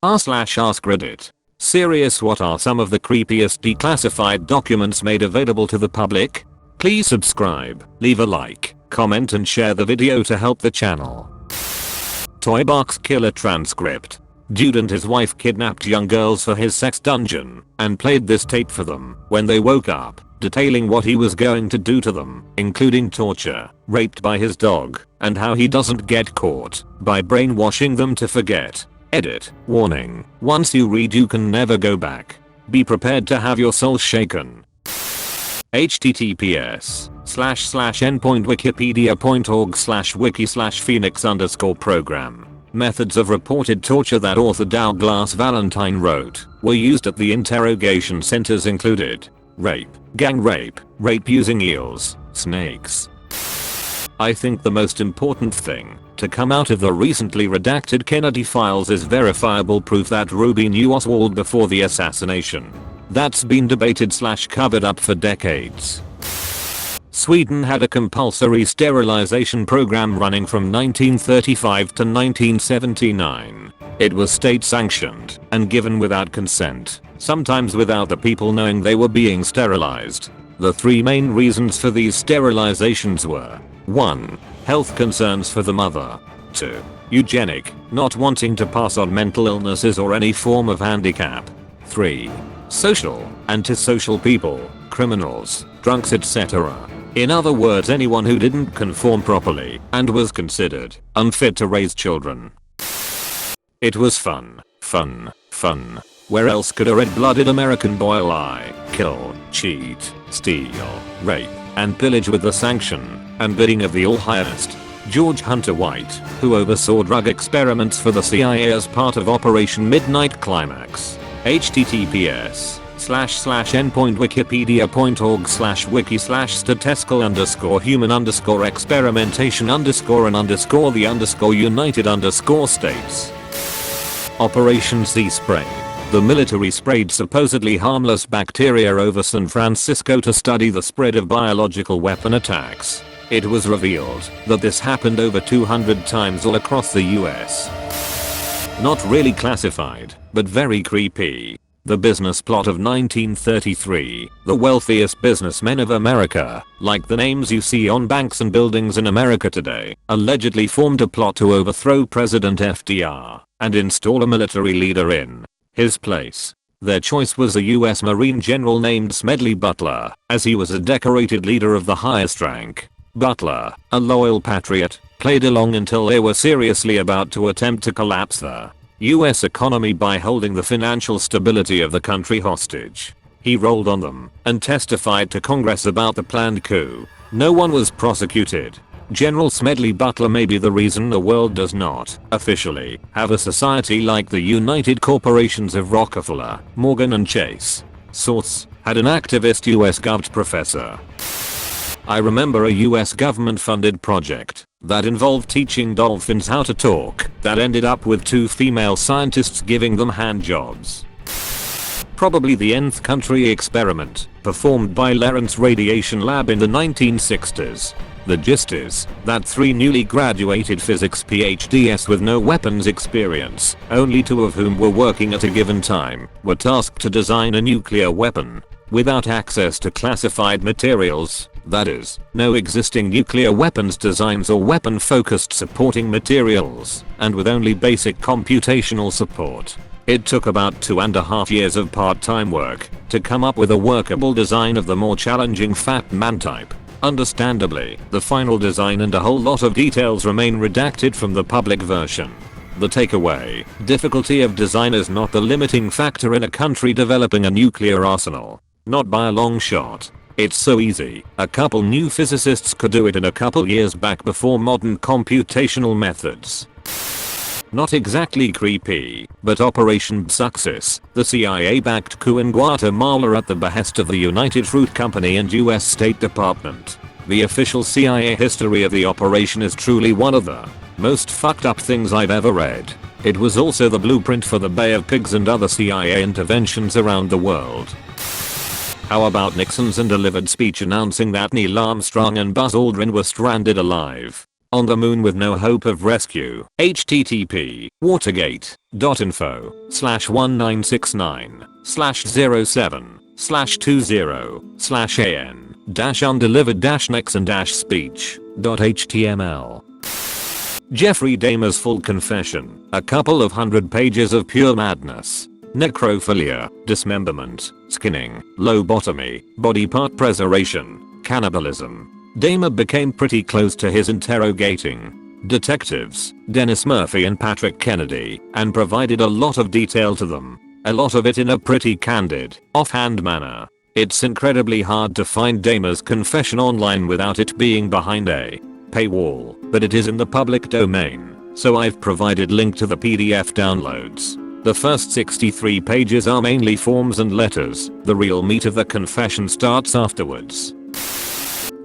r/AskReddit. Serious, what are some of the creepiest declassified documents made available to the public? Please subscribe, leave a like, comment and share the video to help the channel. Toy box killer transcript. Dude and his wife kidnapped young girls for his sex dungeon and played this tape for them when they woke up, detailing what he was going to do to them, including torture, raped by his dog, and how he doesn't get caught by brainwashing them to forget. Edit. Warning. Once you read you can never go back. Be prepared to have your soul shaken. https://endpointwikipedia.org/wiki/phoenix_program. Methods of reported torture that author Douglas Valentine wrote were used at the interrogation centers included rape, gang rape, rape using eels, snakes. I think the most important thing to come out of the recently redacted Kennedy files is verifiable proof that Ruby knew Oswald before the assassination. That's been debated/covered up for decades. Sweden had a compulsory sterilization program running from 1935 to 1979. It was state sanctioned and given without consent, sometimes without the people knowing they were being sterilized. The three main reasons for these sterilizations were 1. Health concerns for the mother. 2. Eugenic, not wanting to pass on mental illnesses or any form of handicap. 3. Social, antisocial people, criminals, drunks etc. In other words, anyone who didn't conform properly and was considered unfit to raise children. It was fun. Where else could a red-blooded American boy lie, kill, cheat, steal, rape, and pillage with the sanction and bidding of the all-highest George Hunter White, who oversaw drug experiments for the CIA as part of Operation Midnight Climax. https://endpointwikipedia.org/wiki/statistical_human_the_united_states. Operation Sea Spray. The military sprayed supposedly harmless bacteria over San Francisco to study the spread of biological weapon attacks. It was revealed that this happened over 200 times all across the US. Not really classified, but very creepy. The business plot of 1933. The wealthiest businessmen of America, like the names you see on banks and buildings in America today, allegedly formed a plot to overthrow President FDR and install a military leader in his place. Their choice was a US Marine general named Smedley Butler, as he was a decorated leader of the highest rank. Butler, a loyal patriot, played along until they were seriously about to attempt to collapse the US economy by holding the financial stability of the country hostage. He rolled on them and testified to Congress about the planned coup. No one was prosecuted. General Smedley Butler may be the reason the world does not officially have a society like the United Corporations of Rockefeller, Morgan and Chase. Source: had an activist US Gov't professor. I remember a US government funded project that involved teaching dolphins how to talk that ended up with 2 female scientists giving them hand jobs. Probably the nth country experiment performed by Lawrence Radiation Lab in the 1960s. The gist is that 3 newly graduated physics PhDs with no weapons experience, only 2 of whom were working at a given time, were tasked to design a nuclear weapon without access to classified materials. That is, no existing nuclear weapons designs or weapon-focused supporting materials, and with only basic computational support. It took about 2.5 years of part-time work to come up with a workable design of the more challenging Fat Man type. Understandably, the final design and a whole lot of details remain redacted from the public version. The takeaway: difficulty of design is not the limiting factor in a country developing a nuclear arsenal. Not by a long shot. It's so easy, a couple new physicists could do it in a couple years back before modern computational methods. Not exactly creepy, but Operation Success, the CIA-backed coup in Guatemala at the behest of the United Fruit Company and US State Department. The official CIA history of the operation is truly one of the most fucked up things I've ever read. It was also the blueprint for the Bay of Pigs and other CIA interventions around the world. How about Nixon's undelivered speech announcing that Neil Armstrong and Buzz Aldrin were stranded alive? On the moon with no hope of rescue. http watergate.info/1969/07/an-undelivered-nexon-speech.html. Jeffrey Dahmer's full confession. A couple of hundred pages of pure madness. Necrophilia, dismemberment, skinning, lobotomy, body part preservation, cannibalism. Dahmer became pretty close to his interrogating detectives, Dennis Murphy and Patrick Kennedy, and provided a lot of detail to them. A lot of it in a pretty candid, offhand manner. It's incredibly hard to find Dahmer's confession online without it being behind a paywall, but it is in the public domain, so I've provided link to the PDF downloads. The first 63 pages are mainly forms and letters. The real meat of the confession starts afterwards.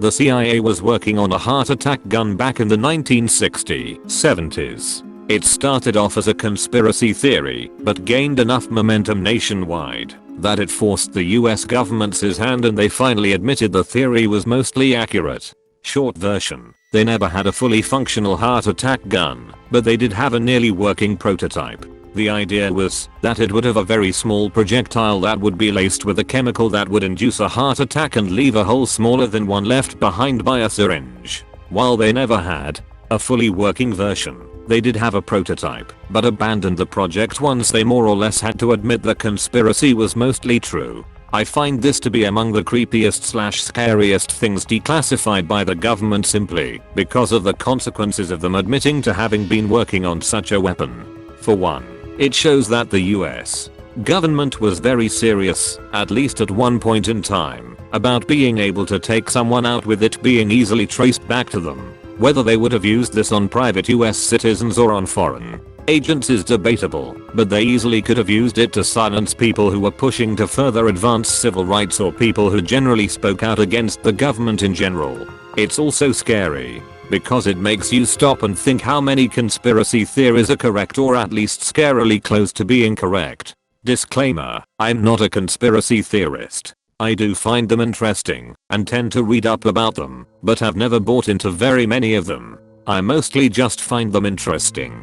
The CIA was working on a heart attack gun back in the 1960s-70s. It started off as a conspiracy theory, but gained enough momentum nationwide that it forced the US government's hand and they finally admitted the theory was mostly accurate. Short version, they never had a fully functional heart attack gun, but they did have a nearly working prototype. The idea was that it would have a very small projectile that would be laced with a chemical that would induce a heart attack and leave a hole smaller than one left behind by a syringe. While they never had a fully working version, they did have a prototype, but abandoned the project once they more or less had to admit the conspiracy was mostly true. I find this to be among the creepiest/scariest things declassified by the government simply because of the consequences of them admitting to having been working on such a weapon. For one, it shows that the US government was very serious, at least at one point in time, about being able to take someone out with it being easily traced back to them. Whether they would have used this on private US citizens or on foreign agents is debatable, but they easily could have used it to silence people who were pushing to further advance civil rights or people who generally spoke out against the government in general. It's also scary because it makes you stop and think how many conspiracy theories are correct or at least scarily close to being correct. Disclaimer, I'm not a conspiracy theorist. I do find them interesting and tend to read up about them, but have never bought into very many of them. I mostly just find them interesting.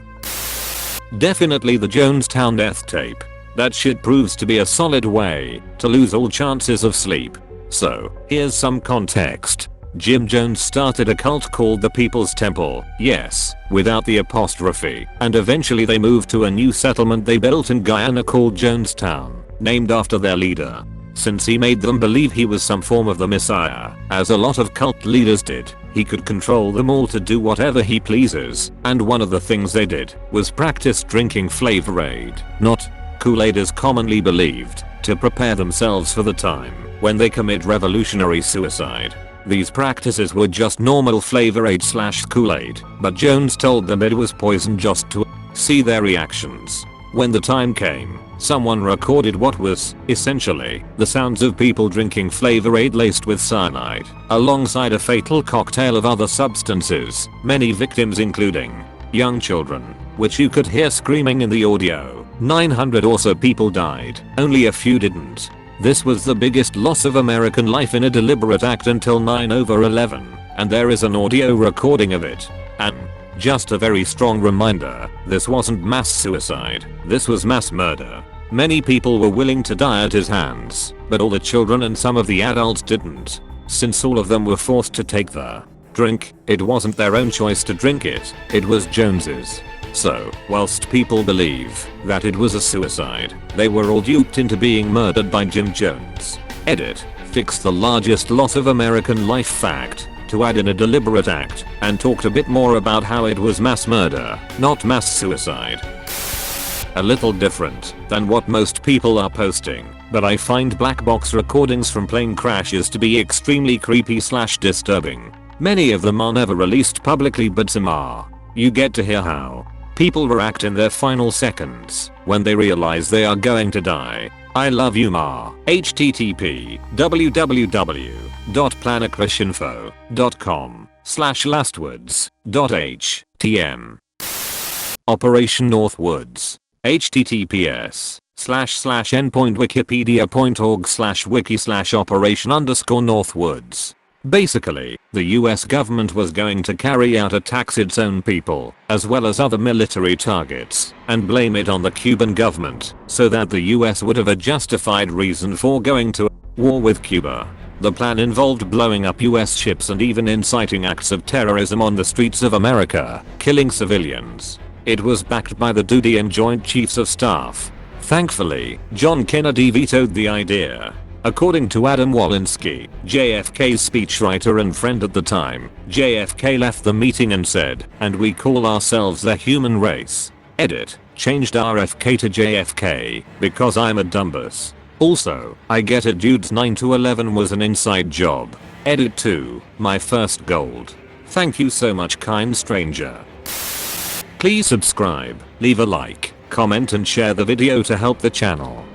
Definitely the Jonestown death tape. That shit proves to be a solid way to lose all chances of sleep. So, here's some context. Jim Jones started a cult called the People's Temple, yes, without the apostrophe, and eventually they moved to a new settlement they built in Guyana called Jonestown, named after their leader. Since he made them believe he was some form of the Messiah, as a lot of cult leaders did, he could control them all to do whatever he pleases, and one of the things they did was practice drinking Flavor Aid, not Kool-Aid as commonly believed, to prepare themselves for the time when they commit revolutionary suicide. These practices were just normal Flavor Aid/Kool-Aid, but Jones told them it was poison just to see their reactions. When the time came, someone recorded what was, essentially, the sounds of people drinking Flavor Aid laced with cyanide, alongside a fatal cocktail of other substances, many victims including young children, which you could hear screaming in the audio. 900 or so people died, only a few didn't. This was the biggest loss of American life in a deliberate act until 9/11, and there is an audio recording of it. And just a very strong reminder, this wasn't mass suicide, this was mass murder. Many people were willing to die at his hands, but all the children and some of the adults didn't. Since all of them were forced to take the drink, it wasn't their own choice to drink it, it was Jones's. So, whilst people believe that it was a suicide, they were all duped into being murdered by Jim Jones. Edit, fix the largest loss of American life fact to add in a deliberate act, and talked a bit more about how it was mass murder, not mass suicide. A little different than what most people are posting, but I find black box recordings from plane crashes to be extremely creepy/disturbing. Many of them are never released publicly, but some are. You get to hear how people react in their final seconds when they realize they are going to die. I love you, Ma. http www.planetcrashionfo.com/lastwords.htm. Operation Northwoods. https://endpointwikipedia.org/wiki/operation_northwoods. Basically, the US government was going to carry out attacks its own people, as well as other military targets, and blame it on the Cuban government, so that the US would have a justified reason for going to war with Cuba. The plan involved blowing up US ships and even inciting acts of terrorism on the streets of America, killing civilians. It was backed by the Duty and Joint Chiefs of Staff. Thankfully, John Kennedy vetoed the idea. According to Adam Walensky, JFK's speechwriter and friend at the time, JFK left the meeting and said, "And we call ourselves the human race." Edit. Changed RFK to JFK, because I'm a dumbass. Also, I get it, dude's 9/11 was an inside job. Edit 2. My first gold. Thank you so much, kind stranger. Please subscribe, leave a like, comment and share the video to help the channel.